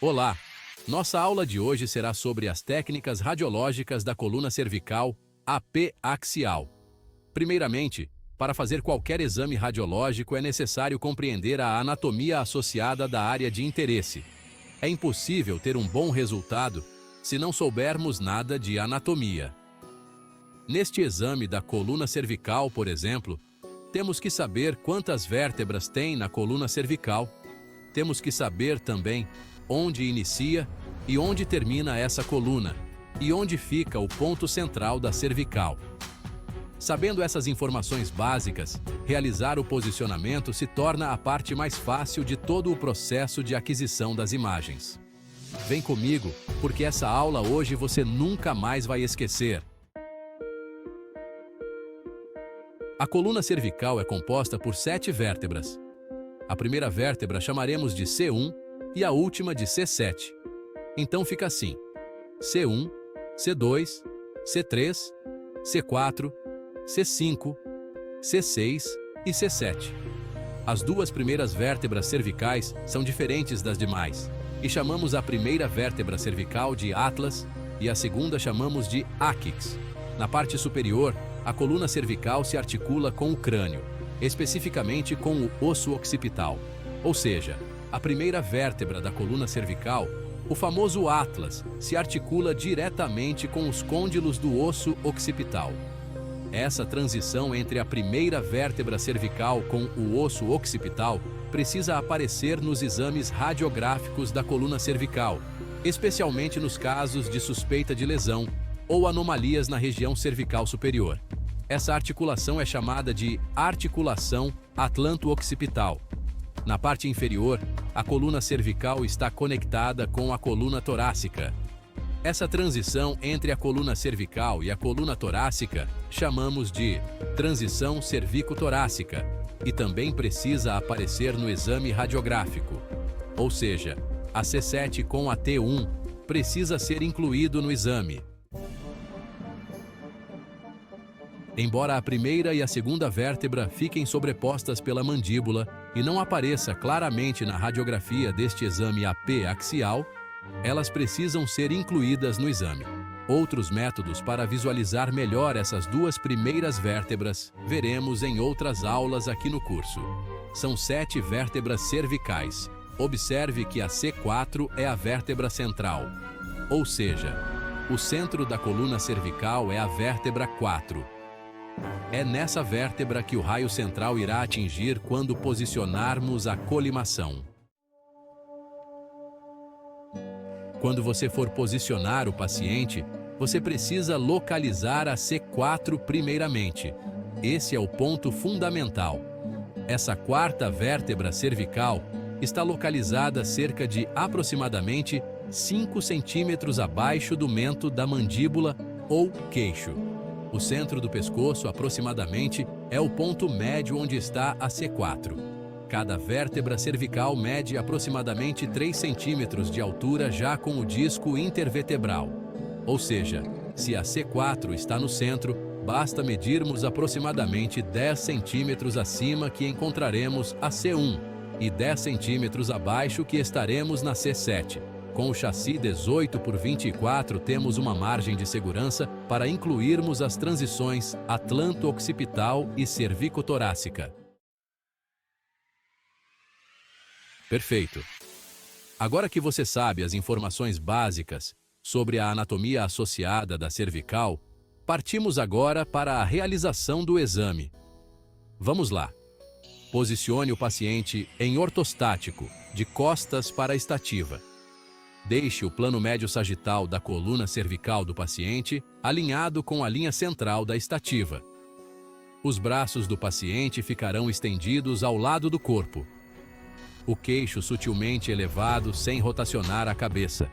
Olá! Nossa aula de hoje será sobre as técnicas radiológicas da coluna cervical, AP axial. Primeiramente, para fazer qualquer exame radiológico é necessário compreender a anatomia associada da área de interesse. É impossível ter um bom resultado se não soubermos nada de anatomia. Neste exame da coluna cervical, por exemplo, temos que saber quantas vértebras tem na coluna cervical. Temos que saber também onde inicia e onde termina essa coluna, e onde fica o ponto central da cervical. Sabendo essas informações básicas, realizar o posicionamento se torna a parte mais fácil de todo o processo de aquisição das imagens. Vem comigo, porque essa aula hoje você nunca mais vai esquecer. A coluna cervical é composta por 7 vértebras. A primeira vértebra chamaremos de C1 e a última de C7. Então fica assim: C1, C2, C3, C4, C5, C6 e C7. As duas primeiras vértebras cervicais são diferentes das demais, e chamamos a primeira vértebra cervical de atlas e a segunda chamamos de áquix. Na parte superior, a coluna cervical se articula com o crânio, especificamente com o osso occipital, ou seja, a primeira vértebra da coluna cervical, o famoso atlas, se articula diretamente com os côndilos do osso occipital. Essa transição entre a primeira vértebra cervical com o osso occipital precisa aparecer nos exames radiográficos da coluna cervical, especialmente nos casos de suspeita de lesão ou anomalias na região cervical superior. Essa articulação é chamada de articulação atlanto-occipital. Na parte inferior, a coluna cervical está conectada com a coluna torácica. Essa transição entre a coluna cervical e a coluna torácica chamamos de transição cervico-torácica e também precisa aparecer no exame radiográfico. Ou seja, a C7 com a T1 precisa ser incluído no exame. Embora a primeira e a segunda vértebra fiquem sobrepostas pela mandíbula e não apareça claramente na radiografia deste exame AP axial, elas precisam ser incluídas no exame. Outros métodos para visualizar melhor essas duas primeiras vértebras veremos em outras aulas aqui no curso. São 7 vértebras cervicais. Observe que a C4 é a vértebra central, ou seja, o centro da coluna cervical é a vértebra 4. É nessa vértebra que o raio central irá atingir quando posicionarmos a colimação. Quando você for posicionar o paciente, você precisa localizar a C4 primeiramente. Esse é o ponto fundamental. Essa quarta vértebra cervical está localizada cerca de aproximadamente 5 centímetros abaixo do mento da mandíbula ou queixo. O centro do pescoço, aproximadamente, é o ponto médio onde está a C4. Cada vértebra cervical mede aproximadamente 3 centímetros de altura já com o disco intervertebral. Ou seja, se a C4 está no centro, basta medirmos aproximadamente 10 centímetros acima que encontraremos a C1 e 10 centímetros abaixo que estaremos na C7. Com o chassi 18 por 24 temos uma margem de segurança para incluirmos as transições atlanto-occipital e cervico-torácica. Perfeito! Agora que você sabe as informações básicas sobre a anatomia associada da cervical, partimos agora para a realização do exame. Vamos lá! Posicione o paciente em ortostático, de costas para a estativa. Deixe o plano médio sagital da coluna cervical do paciente alinhado com a linha central da estativa. Os braços do paciente ficarão estendidos ao lado do corpo. O queixo sutilmente elevado sem rotacionar a cabeça.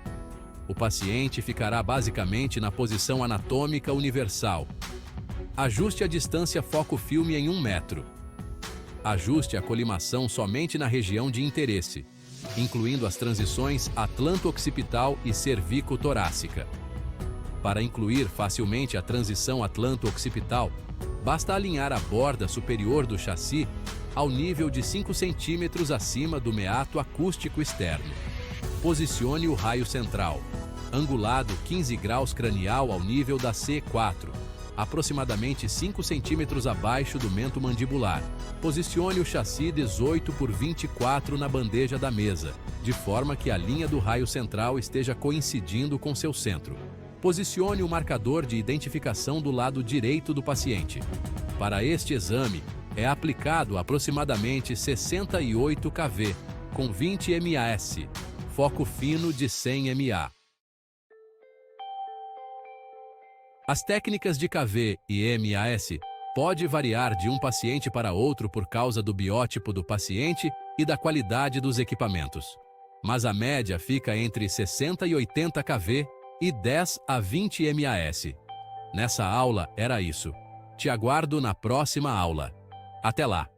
O paciente ficará basicamente na posição anatômica universal. Ajuste a distância foco-filme em 1 metro. Ajuste a colimação somente na região de interesse, incluindo as transições atlanto-occipital e cervico-torácica. Para incluir facilmente a transição atlanto-occipital, basta alinhar a borda superior do chassi ao nível de 5 centímetros acima do meato acústico externo. Posicione o raio central, angulado 15 graus cranial ao nível da C4, aproximadamente 5 centímetros abaixo do mento mandibular. Posicione o chassi 18 por 24 na bandeja da mesa, de forma que a linha do raio central esteja coincidindo com seu centro. Posicione o marcador de identificação do lado direito do paciente. Para este exame, é aplicado aproximadamente 68 kV, com 20 mAs, foco fino de 100 mA. As técnicas de kV e mAs pode variar de um paciente para outro por causa do biótipo do paciente e da qualidade dos equipamentos. Mas a média fica entre 60 e 80 kV e 10 a 20 mAs. Nessa aula era isso. Te aguardo na próxima aula. Até lá!